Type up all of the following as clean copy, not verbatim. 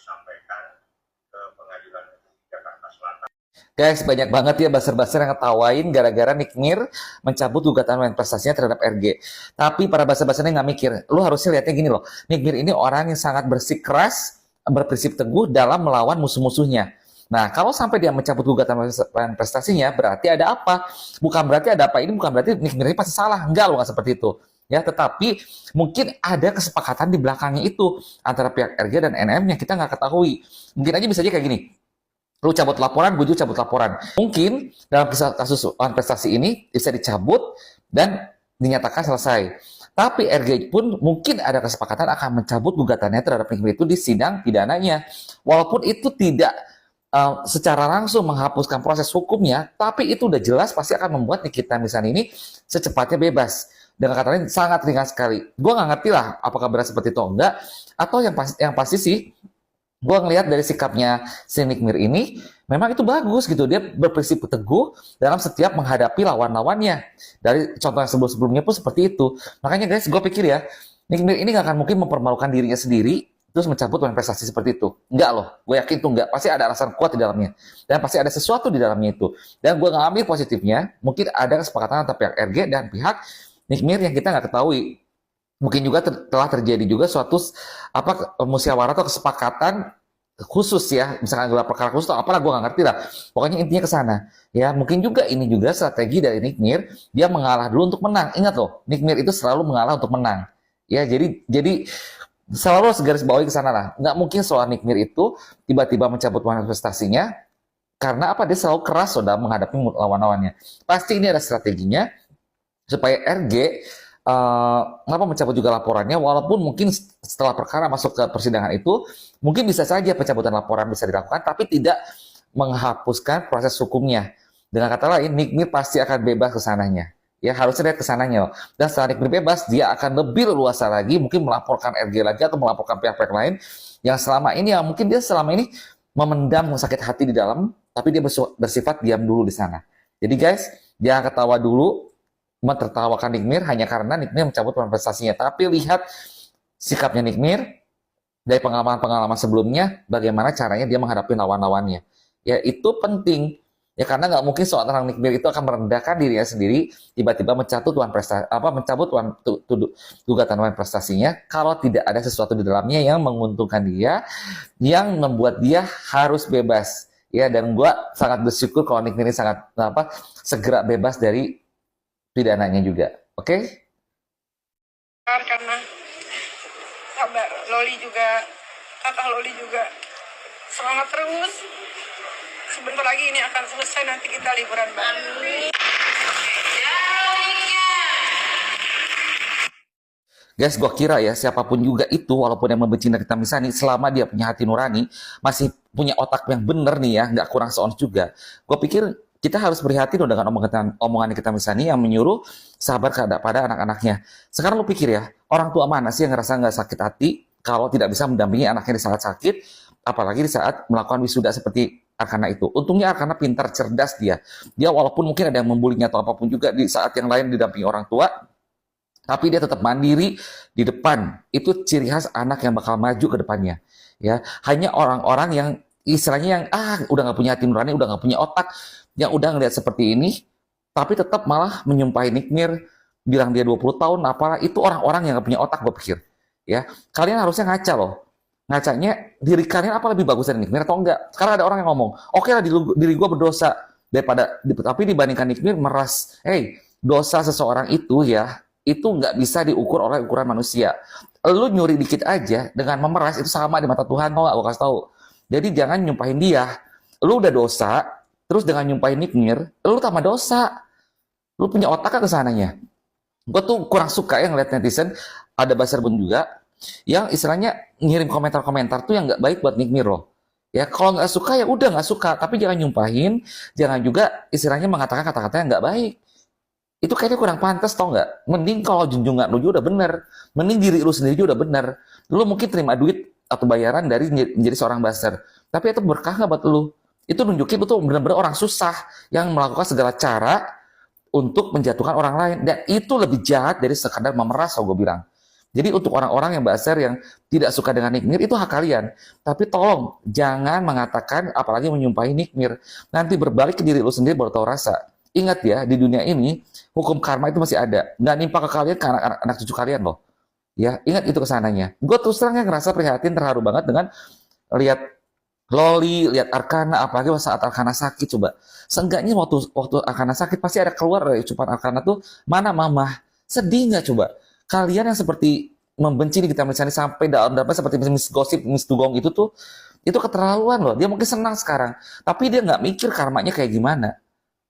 sampaikan ke Pengadilan Negeri Jakarta Selatan. Guys, banyak banget ya buzzer-buzzer yang ngetawain gara-gara Nick Mir mencabut gugatan main prestasinya terhadap RG. Tapi para buzzer-buzzernya nggak mikir. Lu harusnya lihatnya gini loh. Nick Mir ini orang yang sangat bersikeras, berprinsip teguh dalam melawan musuh-musuhnya. Nah, kalau sampai dia mencabut gugatan main prestasinya, berarti ada apa? Bukan berarti ada apa. Ini bukan berarti Nick Mir ini pasti salah. Enggak loh, nggak seperti itu. Ya, tetapi mungkin ada kesepakatan di belakangnya itu antara pihak RG dan NM yang kita nggak ketahui. Mungkin aja bisa aja kayak gini. Lu cabut laporan, gue juga cabut laporan. Mungkin dalam kasus prestasi ini bisa dicabut dan dinyatakan selesai. Tapi RG pun mungkin ada kesepakatan akan mencabut gugatannya terhadap Nick Mir itu di sidang pidananya. Walaupun itu tidak secara langsung menghapuskan proses hukumnya, tapi itu udah jelas pasti akan membuat Nikita Mirzani ini secepatnya bebas. Dengan kata lain sangat ringan sekali. Gue nggak ngerti lah apakah benar seperti itu atau enggak. Atau yang pasti sih, gue ngelihat dari sikapnya si Nick Mir ini, memang itu bagus gitu. Dia berprinsip teguh dalam setiap menghadapi lawan-lawannya. Dari contoh yang sebelum-sebelumnya pun seperti itu. Makanya guys, gue pikir ya, Nick Mir ini nggak akan mungkin mempermalukan dirinya sendiri, terus mencabut main prestasi seperti itu. Enggak loh, gue yakin itu enggak. Pasti ada alasan kuat di dalamnya. Dan pasti ada sesuatu di dalamnya itu. Dan gue ngambil positifnya, mungkin ada kesepakatan antara pihak RG dan pihak Nick Mir yang kita nggak ketahui. Mungkin juga telah terjadi juga suatu musyawarah atau kesepakatan khusus ya, misalkan gelar perkara khusus atau apalah, gue nggak ngerti lah. Pokoknya intinya ke sana. Ya, mungkin juga ini juga strategi dari Nick Mir, dia mengalah dulu untuk menang. Ingat loh, Nick Mir itu selalu mengalah untuk menang. Ya, jadi selalu segaris bawahi ke sana lah. Nggak mungkin soal Nick Mir itu tiba-tiba mencabut manifestasinya karena apa? Dia selalu keras sudah menghadapi lawan-lawannya. Pasti ini ada strateginya supaya RG mencabut juga laporannya, walaupun mungkin setelah perkara masuk ke persidangan itu mungkin bisa saja pencabutan laporan bisa dilakukan, tapi tidak menghapuskan proses hukumnya. Dengan kata lain, Nick Mir pasti akan bebas kesananya. Ya, harusnya lihat kesananya. Dan setelah Nick Mir bebas, dia akan lebih leluasa lagi, mungkin melaporkan RG lagi atau melaporkan pihak-pihak lain yang selama ini, ya mungkin dia selama ini memendam sakit hati di dalam, tapi dia bersifat diam dulu di sana. Jadi guys, jangan ketawa dulu mentertawakan Nick Mir hanya karena Nick Mir mencabut prestasinya. Tapi lihat sikapnya Nick Mir dari pengalaman-pengalaman sebelumnya, bagaimana caranya dia menghadapi lawan-lawannya. Ya, itu penting. Ya, karena nggak mungkin seorang Nick Mir itu akan merendahkan dirinya sendiri, tiba-tiba mencabut gugatan wan prestasinya kalau tidak ada sesuatu di dalamnya yang menguntungkan dia, yang membuat dia harus bebas. Ya, dan gue sangat bersyukur kalau Nick Mir ini sangat segera bebas dari pidananya juga. Oke? Karena sabar, Loli juga, kakak Loli juga semangat terus. Sebentar lagi ini akan selesai, nanti kita liburan bareng. Guys, gue kira ya siapapun juga itu, walaupun yang membenci Nikita Mirzani, selama dia punya hati nurani, masih punya otak yang bener nih ya, nggak kurang seons juga. Gue pikir kita harus prihatin dengan omongan Nikita Mirzani yang menyuruh sabar pada anak-anaknya. Sekarang lu pikir ya, orang tua mana sih yang ngerasa nggak sakit hati kalau tidak bisa mendampingi anaknya di saat sakit, apalagi di saat melakukan wisuda seperti Arkana itu. Untungnya Arkana pintar, cerdas dia. Dia walaupun mungkin ada yang membulinya atau apapun juga di saat yang lain didampingi orang tua, tapi dia tetap mandiri di depan. Itu ciri khas anak yang bakal maju ke depannya. Ya, hanya orang-orang yang istilahnya yang udah nggak punya hati nurani, udah nggak punya otak, yang udah ngeliat seperti ini, tapi tetap malah menyumpahi Nick Mir, bilang dia 20 tahun, apalah, itu orang-orang yang nggak punya otak, gue pikir. Ya, kalian harusnya ngaca loh. Ngacanya, diri kalian apa lebih bagus dari Nick Mir atau enggak? Sekarang ada orang yang ngomong, oke lah diri gue berdosa, tapi dibandingkan Nick Mir meras. Dosa seseorang itu ya, itu nggak bisa diukur oleh ukuran manusia. Lu nyuri dikit aja, dengan memeras, itu sama di mata Tuhan, tau gak? Gue kasih tau. Jadi jangan nyumpahin dia. Lu udah dosa, terus dengan nyumpahin Nick Mir, lu tambah dosa. Lu punya otak ke sananya. Gue tuh kurang suka ya ngeliat netizen, ada buzzer pun juga, yang istilahnya ngirim komentar-komentar tuh yang nggak baik buat Nick Mir loh. Ya kalau nggak suka ya udah nggak suka, tapi jangan nyumpahin, jangan juga istilahnya mengatakan kata-kata yang nggak baik. Itu kayaknya kurang pantas, tau nggak? Mending kalau junjungan lu juga udah bener, mending diri lu sendiri juga udah bener. Lu mungkin terima duit atau bayaran dari menjadi seorang buzzer, tapi itu berkah nggak buat lu? Itu nunjukin lu tuh benar-benar orang susah yang melakukan segala cara untuk menjatuhkan orang lain, dan itu lebih jahat dari sekadar memeras, gue bilang. Jadi untuk orang-orang yang Mbak yang tidak suka dengan nikmir, itu hak kalian. Tapi tolong jangan mengatakan, apalagi menyumpahi nikmir. Nanti berbalik ke diri lu sendiri baru tahu rasa. Ingat ya, di dunia ini hukum karma itu masih ada. Nggak nimpa ke kalian, ke anak cucu kalian loh. Ya, ingat itu kesananya. Gue terus terangnya ngerasa prihatin, terharu banget dengan lihat Loli, lihat Arkana, apalagi saat Arkana sakit. Coba, seenggaknya waktu Arkana sakit pasti ada keluar dari ucapan Arkana tuh, mana mama? Sedih nggak coba? Kalian yang seperti membenci nih kita misalnya sampai dalam seperti Miss Gosip, Miss Dugong itu keterlaluan loh. Dia mungkin senang sekarang, tapi dia nggak mikir karmanya kayak gimana.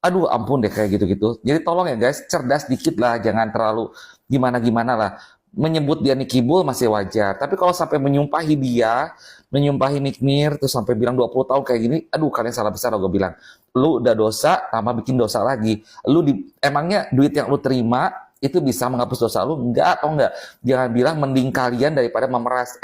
Aduh ampun deh kayak gitu-gitu. Jadi tolong ya guys, cerdas dikit lah, jangan terlalu gimana-gimana lah. Menyebut dia Nikibul masih wajar, tapi kalau sampai menyumpahi dia, menyumpahi Nikmir, terus sampai bilang 20 tahun kayak gini, aduh kalian salah besar loh gue bilang. Lu udah dosa, tambah bikin dosa lagi. Emangnya duit yang lu terima, itu bisa menghapus dosa lu? Enggak atau enggak? Jangan bilang mending kalian daripada memeras.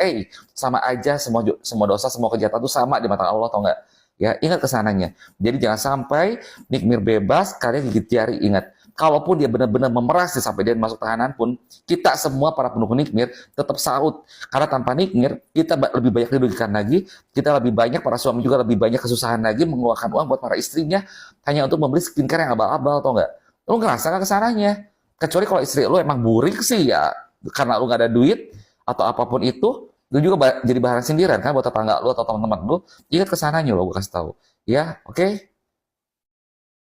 Sama aja semua dosa, semua kejahatan itu sama di mata Allah atau enggak? Ya, ingat kesananya. Jadi jangan sampai nikmir bebas, kalian gigit jari. Ingat, kalaupun dia benar-benar memeras sampai dia masuk tahanan pun, kita semua para pendukung nikmir tetap saut. Karena tanpa nikmir, kita lebih banyak dirugikan lagi, kita lebih banyak, para suami juga lebih banyak kesusahan lagi, mengeluarkan uang buat para istrinya, hanya untuk membeli skincare yang abal-abal, atau enggak? Lu ngerasa nggak kesananya? Kecuali kalau istri lu emang burik sih ya, karena lu nggak ada duit, atau apapun itu juga jadi bahan sindiran kan buat tetangga lu atau teman-teman lu. Ingat kesananya lo, gue kasih tahu. Ya, oke?